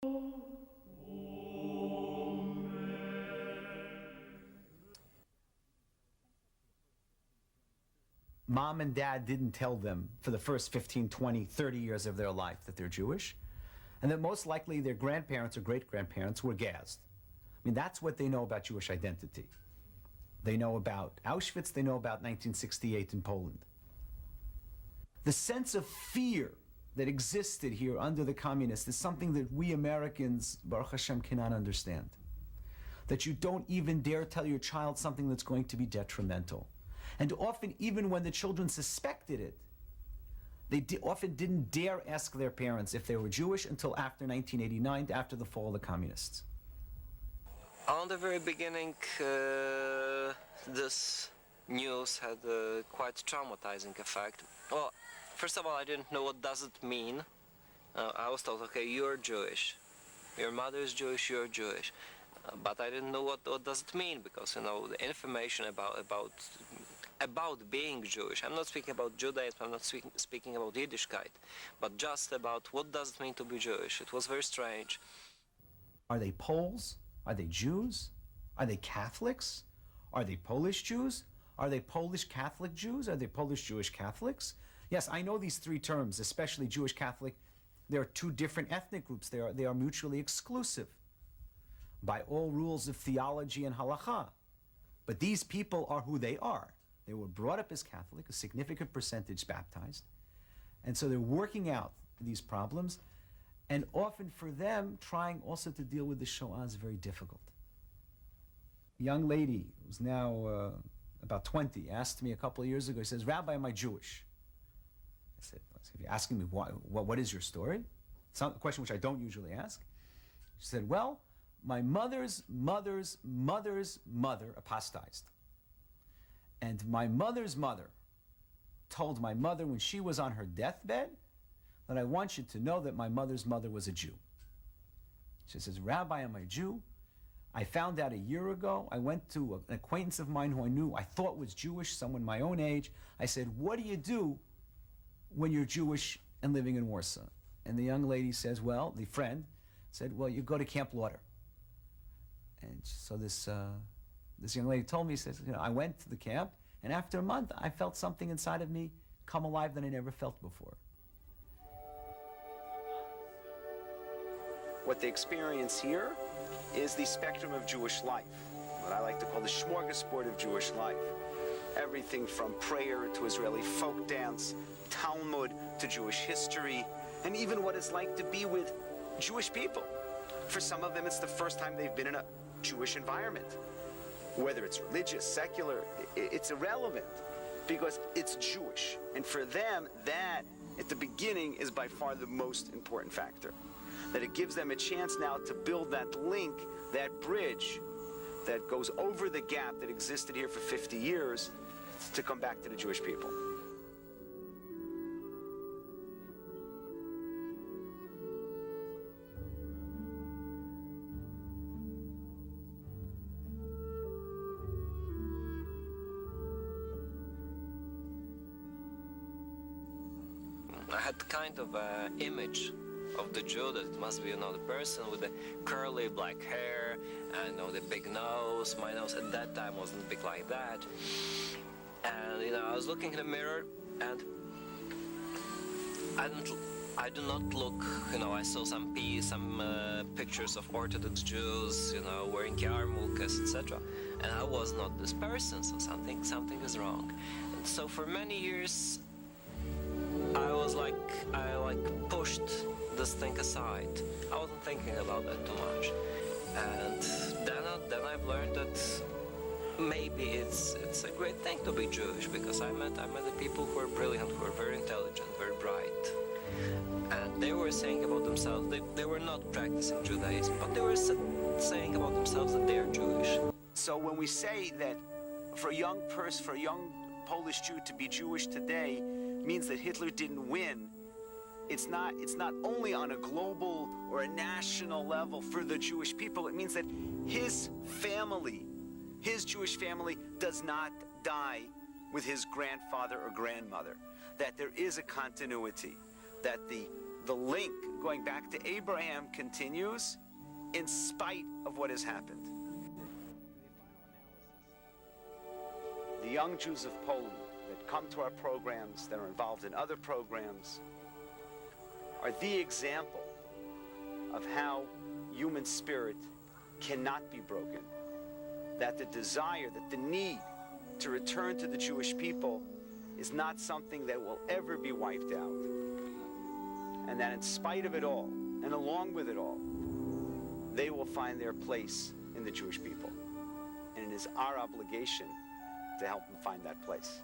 Mom and dad didn't tell them for the first 15, 20, 30 years of their life that they're Jewish, and that most likely their grandparents or great-grandparents were gassed. I mean, that's what they know about Jewish identity. They know about Auschwitz, they know about 1968 in Poland. The sense of fear that existed here under the communists is something that we Americans, Baruch Hashem, cannot understand. That you don't even dare tell your child something that's going to be detrimental. And often, even when the children suspected it, they often didn't dare ask their parents if they were Jewish until after 1989, after the fall of the communists. On the very beginning, this news had a quite traumatizing effect. Well, first of all, I didn't know what does it mean. I was told, okay, you're Jewish. Your mother is Jewish, you're Jewish. But I didn't know what does it mean, because, you know, the information about being Jewish, I'm not speaking about Judaism, I'm not speaking about Yiddishkeit, but just about what does it mean to be Jewish. It was very strange. Are they Poles? Are they Jews? Are they Catholics? Are they Polish Jews? Are they Polish Catholic Jews? Are they Polish Jewish Catholics? Yes, I know these three terms, especially Jewish Catholic. There are two different ethnic groups. They are mutually exclusive by all rules of theology and halakha. But these people are who they are. They were brought up as Catholic, a significant percentage baptized. And so they're working out these problems. And often for them, trying also to deal with the Shoah is very difficult. A young lady who's now about 20 asked me a couple of years ago, he says, "Rabbi, am I Jewish?" I said, "You're asking me what is your story?" It's not a question which I don't usually ask. She said, "Well, my mother's mother's mother's mother apostatized. And my mother's mother told my mother when she was on her deathbed that I want you to know that my mother's mother was a Jew." She says, "Rabbi, am I a Jew? I found out a year ago. I went to an acquaintance of mine who I knew I thought was Jewish, someone my own age. I said, 'What do you do when you're Jewish and living in Warsaw?' And the young lady says, well, the friend said, 'Well, you go to Camp Lauder.' And so this young lady told me, says, I went to the camp, and after a month, I felt something inside of me come alive that I never felt before." What they experience here is the spectrum of Jewish life, what I like to call the smorgasbord of Jewish life. Everything from prayer to Israeli folk dance, Talmud to Jewish history, and even what it's like to be with Jewish people. For some of them, it's the first time they've been in a Jewish environment. Whether it's religious, secular, it's irrelevant because it's Jewish. And for them, that, at the beginning, is by far the most important factor. That it gives them a chance now to build that link, that bridge that goes over the gap that existed here for 50 years to come back to the Jewish people. I had kind of an image of the Jew that it must be, the person with the curly black hair and, the big nose. My nose at that time wasn't big like that. And, I was looking in the mirror and I do not look, I saw some pictures of Orthodox Jews, wearing yarmulkes, etc. And I was not this person, so something is wrong. And so for many years, I pushed this thing aside. I wasn't thinking about that too much. And then I've learned that maybe it's a great thing to be Jewish, because I met the people who are brilliant, who are very intelligent, very bright. And they were saying about themselves, they were not practicing Judaism, but they were saying about themselves that they are Jewish. So when we say that for a young Polish Jew to be Jewish today means that Hitler didn't win, it's not only on a global or a national level for the Jewish people. It means that his family, his Jewish family, does not die with his grandfather or grandmother. That there is a continuity. That the the link going back to Abraham continues in spite of what has happened. The young Jews of Poland that come to our programs, that are involved in other programs, are the example of how human spirit cannot be broken. That the desire, that the need to return to the Jewish people is not something that will ever be wiped out. And that in spite of it all, and along with it all, they will find their place in the Jewish people. And it is our obligation to help them find that place.